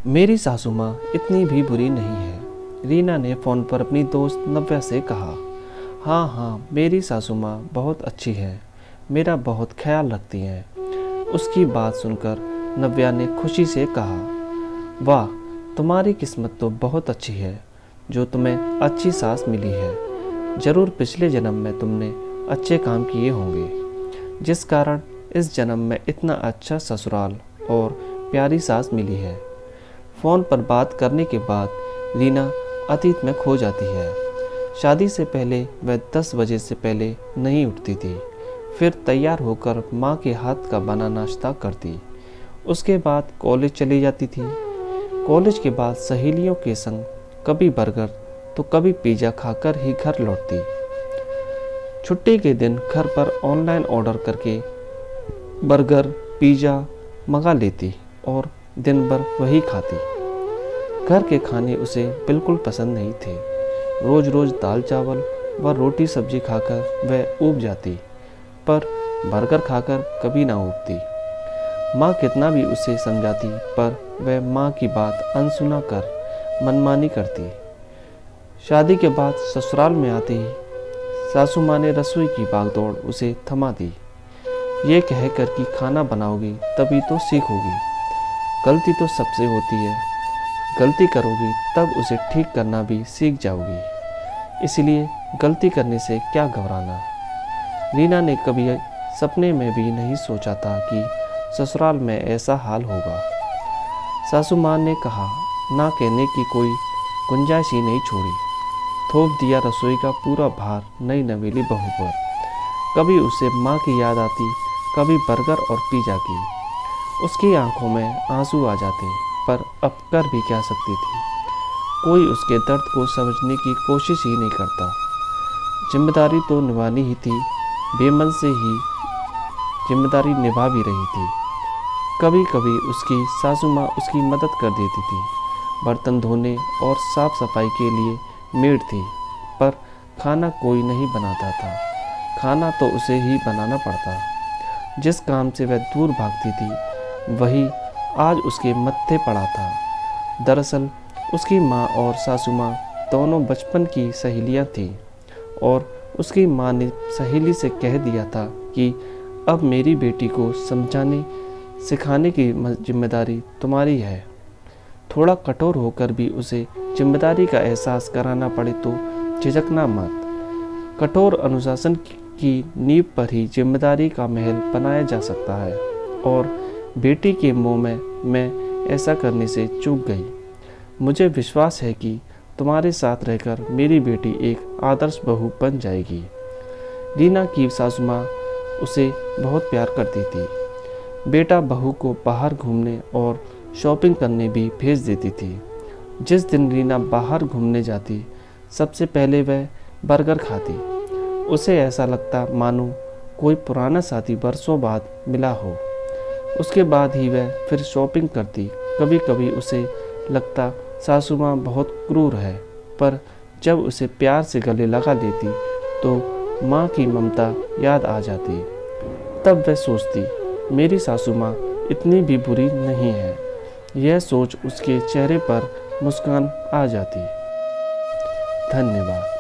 मेरी सासू माँ इतनी भी बुरी नहीं है, रीना ने फ़ोन पर अपनी दोस्त नव्या से कहा। हाँ हाँ, मेरी सासू माँ बहुत अच्छी है, मेरा बहुत ख्याल रखती हैं। उसकी बात सुनकर नव्या ने खुशी से कहा, वाह, तुम्हारी किस्मत तो बहुत अच्छी है जो तुम्हें अच्छी सास मिली है। ज़रूर पिछले जन्म में तुमने अच्छे काम किए होंगे, जिस कारण इस जन्म में इतना अच्छा ससुराल और प्यारी सास मिली है। फ़ोन पर बात करने के बाद रीना अतीत में खो जाती है। शादी से पहले वह 10 बजे से पहले नहीं उठती थी, फिर तैयार होकर माँ के हाथ का बना नाश्ता करती। उसके बाद कॉलेज चली जाती थी। कॉलेज के बाद सहेलियों के संग कभी बर्गर तो कभी पिज़्ज़ा खाकर ही घर लौटती। छुट्टी के दिन घर पर ऑनलाइन ऑर्डर करके बर्गर पिज़्ज़ा मंगा लेती और दिन भर वही खाती। घर के खाने उसे बिल्कुल पसंद नहीं थे। रोज़ रोज़ दाल चावल व रोटी सब्जी खाकर वह ऊब जाती, पर बर्गर खाकर कभी ना ऊबती। माँ कितना भी उसे समझाती, पर वह माँ की बात अनसुना कर मनमानी करती। शादी के बाद ससुराल में आते ही सासू माँ ने रसोई की भागदौड़ उसे थमा दी, ये कहकर कि खाना बनाओगी तभी तो सीखोगी। गलती तो सबसे होती है, गलती करोगी तब उसे ठीक करना भी सीख जाओगी, इसलिए गलती करने से क्या घबराना। रीना ने कभी सपने में भी नहीं सोचा था कि ससुराल में ऐसा हाल होगा। सासू माँ ने कहा ना कहने की कोई गुंजाइश ही नहीं छोड़ी। थोप दिया रसोई का पूरा भार नई नवेली बहू पर। कभी उसे माँ की याद आती, कभी बर्गर और पिज़्ज़ा की। उसकी आंखों में आंसू आ जाते, पर अब कर भी क्या सकती थी। कोई उसके दर्द को समझने की कोशिश ही नहीं करता। जिम्मेदारी तो निभानी ही थी, बेमन से ही जिम्मेदारी निभा भी रही थी। कभी कभी उसकी सासू माँ उसकी मदद कर देती थी। बर्तन धोने और साफ सफाई के लिए मेड थी, पर खाना कोई नहीं बनाता था। खाना तो उसे ही बनाना पड़ता। जिस काम से वह दूर भागती थी वही आज उसके मत्थे पड़ा था। दरअसल उसकी माँ और सासू माँ दोनों बचपन की सहेलियाँ थीं और उसकी माँ ने सहेली से कह दिया था कि अब मेरी बेटी को समझाने सिखाने की जिम्मेदारी तुम्हारी है। थोड़ा कठोर होकर भी उसे जिम्मेदारी का एहसास कराना पड़े तो झिझकना मत। कठोर अनुशासन की नींव पर ही जिम्मेदारी का महल बनाया जा सकता है, और बेटी के मुंह में मैं ऐसा करने से चूक गई। मुझे विश्वास है कि तुम्हारे साथ रहकर मेरी बेटी एक आदर्श बहू बन जाएगी। रीना की सासू माँ उसे बहुत प्यार करती थी। बेटा बहू को बाहर घूमने और शॉपिंग करने भी भेज देती थी। जिस दिन रीना बाहर घूमने जाती, सबसे पहले वह बर्गर खाती। उसे ऐसा लगता मानो कोई पुराना साथी बरसों बाद मिला हो। उसके बाद ही वह फिर शॉपिंग करती। कभी कभी उसे लगता सासू माँ बहुत क्रूर है, पर जब उसे प्यार से गले लगा लेती तो माँ की ममता याद आ जाती। तब वह सोचती मेरी सासू माँ इतनी भी बुरी नहीं है। यह सोच उसके चेहरे पर मुस्कान आ जाती। धन्यवाद।